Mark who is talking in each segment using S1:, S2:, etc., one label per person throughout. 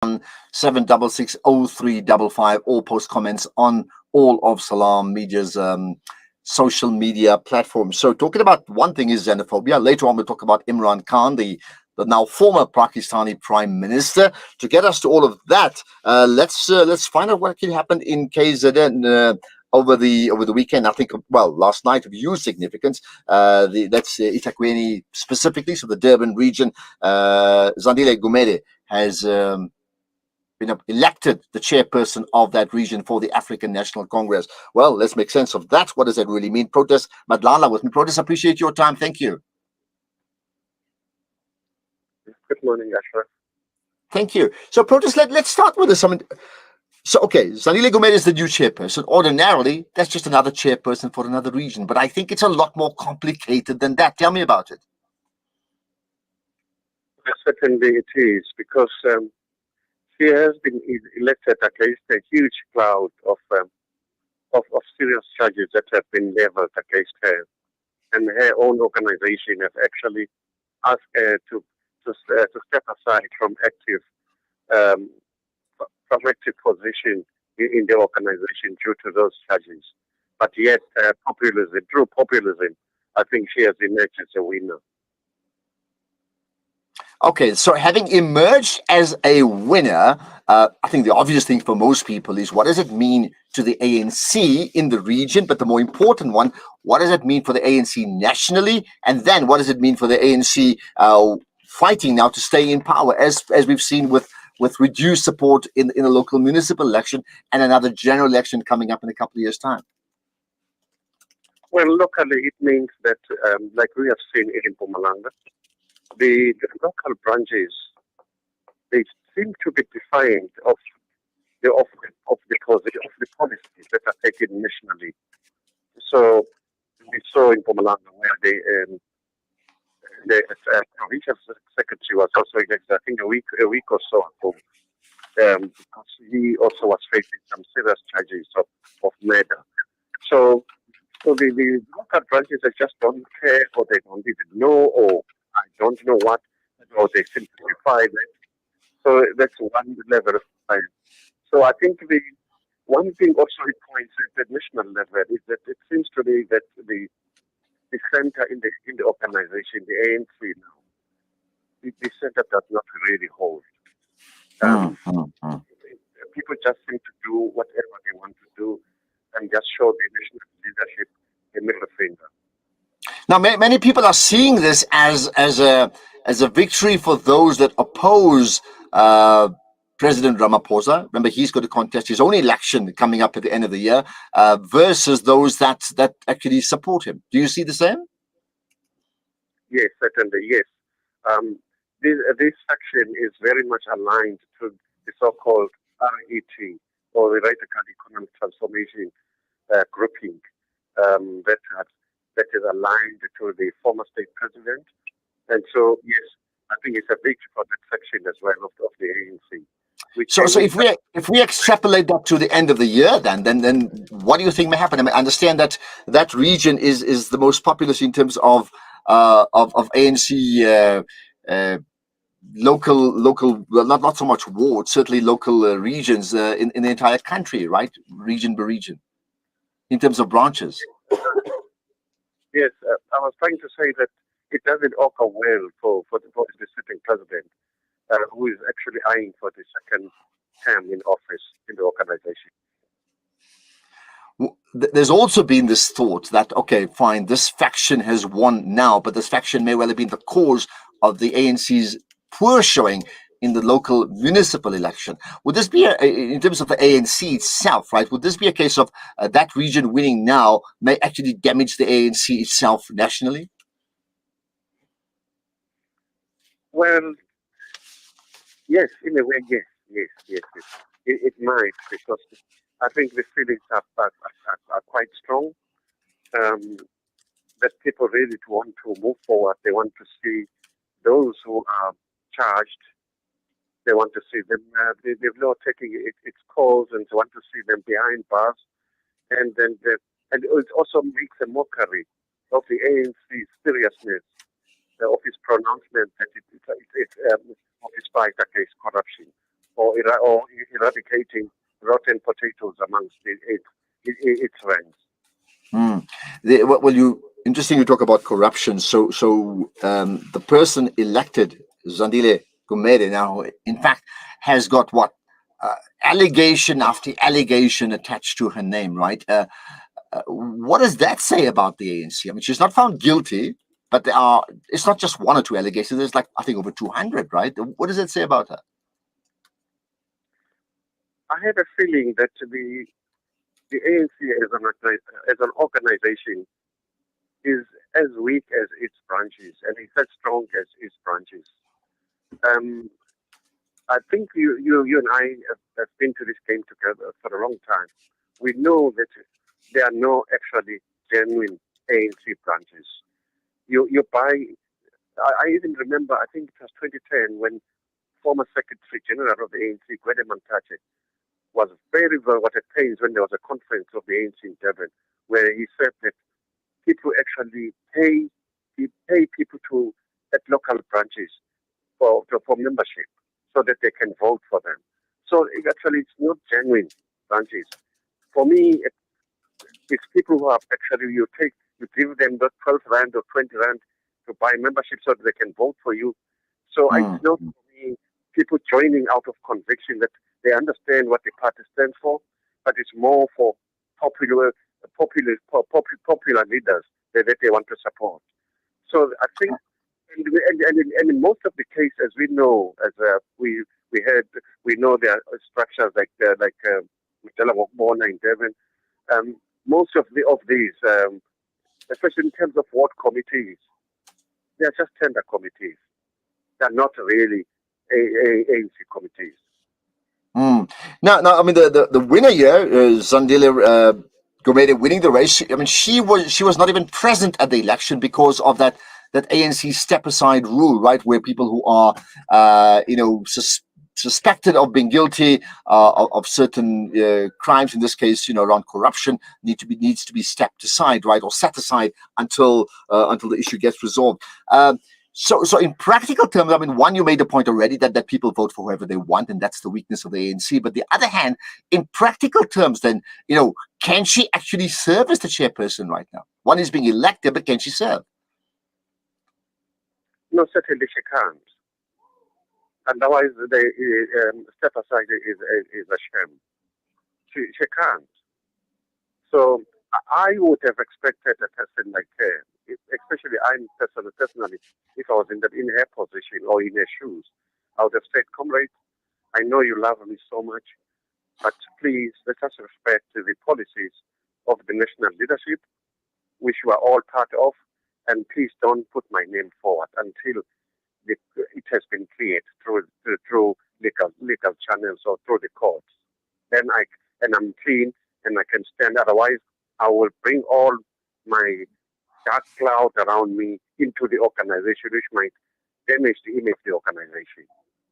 S1: 7660355, or post comments on all of Salam Media's social media platforms. So talking about one thing is xenophobia. Later on, we'll talk about Imran Khan, the now former Pakistani Prime Minister. To get us to all of that, let's find out what actually happened in KZN over the weekend. I think, well, last night of huge significance. That's eThekwini specifically, so the Durban region. Zandile Gumede has been elected the chairperson of that region for the African National Congress. Well, let's make sense of that. What does that really mean? Protas Madlala with me. Protas, appreciate your time. Thank you.
S2: Good morning, Ashraf.
S1: Thank you. So, Protas, let's start with this. So, okay, Zandile Gumede is the new chairperson. Ordinarily, that's just another chairperson for another region. But I think it's a lot more complicated than that. Tell me about it.
S2: Certainly it is, because she has been elected against a huge cloud of serious charges that have been leveled against her. And her own organization have actually asked her to step aside from active position in the organization due to those charges. But yet, through populism, I think she has emerged as a winner.
S1: Okay, so having emerged as a winner, I think the obvious thing for most people is, what does it mean to the ANC in the region? But the more important one, what does it mean for the ANC nationally? And then what does it mean for the ANC fighting now to stay in power, as we've seen with reduced support in a local municipal election and another general election coming up in a couple of years' time?
S2: Well, locally, it means that, like we have seen in Mpumalanga, the local branches, they seem to be defiant of the policies that are taken nationally. So we saw in Mpumalanga where the provincial secretary was also elected, I think a week or so ago, because he also was facing some serious charges of murder. So the local branches, they just don't care, or they don't even know, or I don't know what, or they simplify it. So that's one level of science. So I think the one thing also it points at the national level is that it seems to be that the center in the organization, the ANC now, the center does not really hold. People just seem to do whatever they want to do and just show the national leadership the middle finger.
S1: Now, many people are seeing this as a victory for those that oppose President Ramaphosa. Remember, he's going to contest his own election coming up at the end of the year, versus those that actually support him. Do you see the same?
S2: Yes, certainly, yes. This section is very much aligned to the so-called RET, or the Radical Economic Transformation grouping, that is aligned to the former state president. And so, yes, I think it's a victory for that section as well of the ANC.
S1: So if we extrapolate that to the end of the year, then what do you think may happen? I mean, I understand that region is the most populous in terms of ANC local, well, not so much wards, certainly local regions in the entire country, right? Region by region, in terms of branches.
S2: Yes, I was trying to say that it doesn't augur well for the sitting president, who is actually eyeing for the second term in office in the organization.
S1: There's also been this thought that, okay, fine, this faction has won now, but this faction may well have been the cause of the ANC's poor showing in the local municipal election. Would this be, in terms of the ANC itself, right, would this be a case of that region winning now may actually damage the ANC itself nationally?
S2: Well, yes, in a way, yes. It might, because I think the feelings are quite strong, that people really want to move forward. They want to see those who are charged. They want to see them, they've not taking its calls, and they want to see them behind bars. And it also makes a mockery of the ANC's seriousness, of its pronouncement that of its fight against corruption. or eradicating rotten potatoes amongst its ranks.
S1: Well, interesting you talk about corruption. So the person elected, Zandile Gumede, now in fact has got what allegation after allegation attached to her name, right? What does that say about the ANC? I mean, she's not found guilty, but there are. It's not just one or two allegations. There's like I think over 200, right? What does it say about her?
S2: I have a feeling that the ANC as an organization is as weak as its branches and is as strong as its branches. Um, I think you and I have been to this game together for a long time. We know that there are no actually genuine ANC branches. You buy. I even remember. I think it was 2010 when former Secretary General of the ANC, Gwede Mantashe, was very well at pains when there was a conference of the ANC in Durban, where he said that people actually pay people to at local branches for membership so that they can vote for them. So actually, it's not genuine branches. For me, it's people who are actually you give them the 12 rand or 20 rand to buy membership so that they can vote for you. So it's not for me people joining out of conviction that they understand what the party stands for, but it's more for popular leaders that they want to support. So I think, and in most of the cases, as we know, as we know there are structures like Mandela Bona in Devon. Most of these, especially in terms of ward committees, they are just tender committees. They are not really ANC committees.
S1: Now, I mean, the winner here, Zandile Gumede, winning the race. I mean, she was not even present at the election because of that ANC step aside rule, right? Where people who are, suspected of being guilty of certain crimes, in this case, around corruption, needs to be stepped aside, right, or set aside until the issue gets resolved. So in practical terms, I mean, one, you made the point already that people vote for whoever they want, and that's the weakness of the ANC. But the other hand, in practical terms, then, can she actually serve as the chairperson right now? One is being elected, but can she serve?
S2: No, certainly she can't. Otherwise, the step aside is a shame. She can't. So I would have expected a person like her, especially personally, if I was in her position or in her shoes, I would have said, "Comrade, I know you love me so much, but please let us respect the policies of the national leadership, which we are all part of, and please don't put my name forward until it has been cleared through legal channels or through the courts. Then I'm clean and I can stand. Otherwise, I will bring all my dark cloud around me into the organization, which might damage the image of the organization."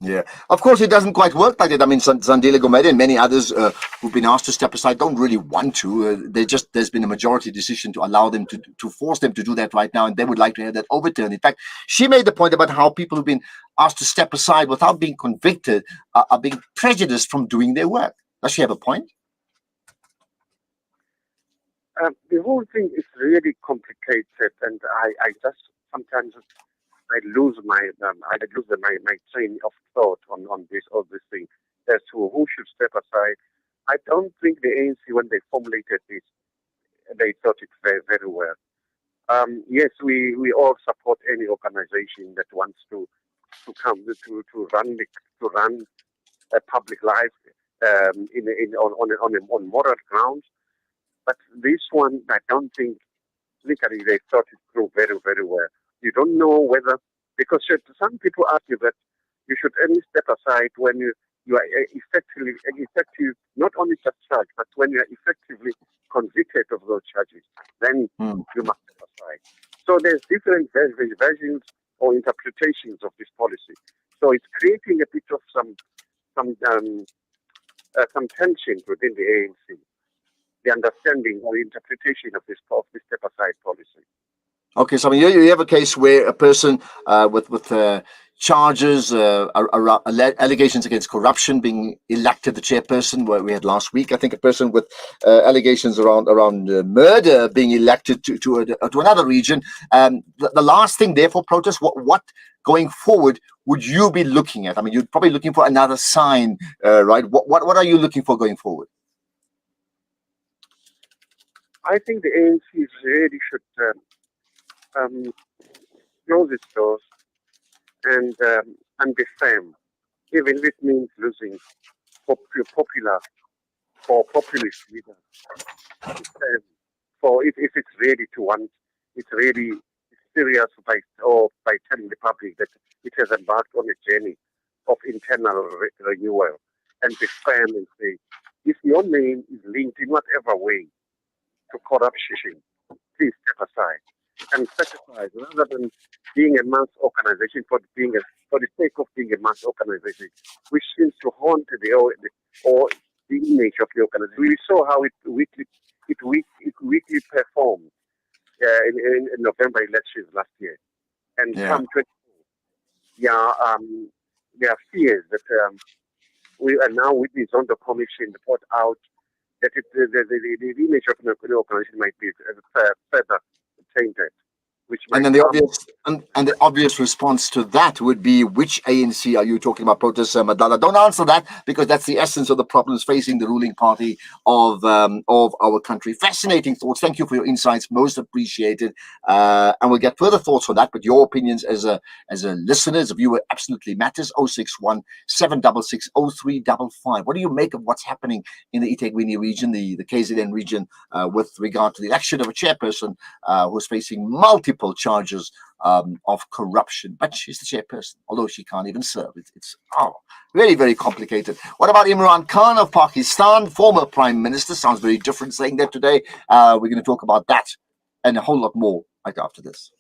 S1: Yeah, of course, it doesn't quite work like that. I mean, Zandile Gumede and many others who've been asked to step aside don't really want to. There's been a majority decision to allow them to force them to do that right now, and they would like to have that overturned. In fact, she made the point about how people who've been asked to step aside without being convicted are being prejudiced from doing their work. Does she have a point?
S2: The whole thing is really complicated, and I just sometimes I lose my train of thought on this thing as to who should step aside. I don't think the ANC, when they formulated this, they thought it very, very well. Yes, we all support any organization that wants to run a public life on moral grounds. But this one, I don't think legally they thought it through very, very well. You don't know whether, because some people argue that you should only step aside when you are effective, not only just charged, but when you are effectively convicted of those charges, then you must step aside. So there's different versions or interpretations of this policy. So it's creating a bit of some tension within the ANC, the understanding or interpretation of this step aside policy.
S1: Okay, so I mean, you have a case where a person with charges, allegations against corruption, being elected the chairperson. Where we had last week, I think, a person with allegations around murder being elected to another region. The last thing, therefore, Protas, what going forward would you be looking at? I mean, you're probably looking for another sign, right? What are you looking for going forward?
S2: I think the ANC really should close its doors and be firm, even if it means losing popular or populist leaders. For if it's ready to want, it's really serious by telling the public that it has embarked on a journey of internal renewal, and be firm and say, if your name is linked in whatever way to corruption, please step aside and certify, rather than being a mass organization for the sake of being a mass organization, which seems to haunt the image of the organization. We saw how it weekly performed in November elections last year, and come 24, there are fears that we are now with the Zondo Commission report out that the image of the organization might be further tainted.
S1: And then the obvious response to that would be, which ANC are you talking about, Protas Madlala? Don't answer that, because that's the essence of the problems facing the ruling party of our country. Fascinating thoughts. Thank you for your insights, most appreciated. And we'll get further thoughts on that. But your opinions as a listener, as a viewer, absolutely matters. 061 766 0355. What do you make of what's happening in the eThekwini region, the KZN region, with regard to the election of a chairperson who's facing multiple charges of corruption, but she's the chairperson, although she can't even serve. It's very, very complicated. What about Imran Khan of Pakistan, former prime minister? Sounds very different saying that today. We're going to talk about that and a whole lot more right after this.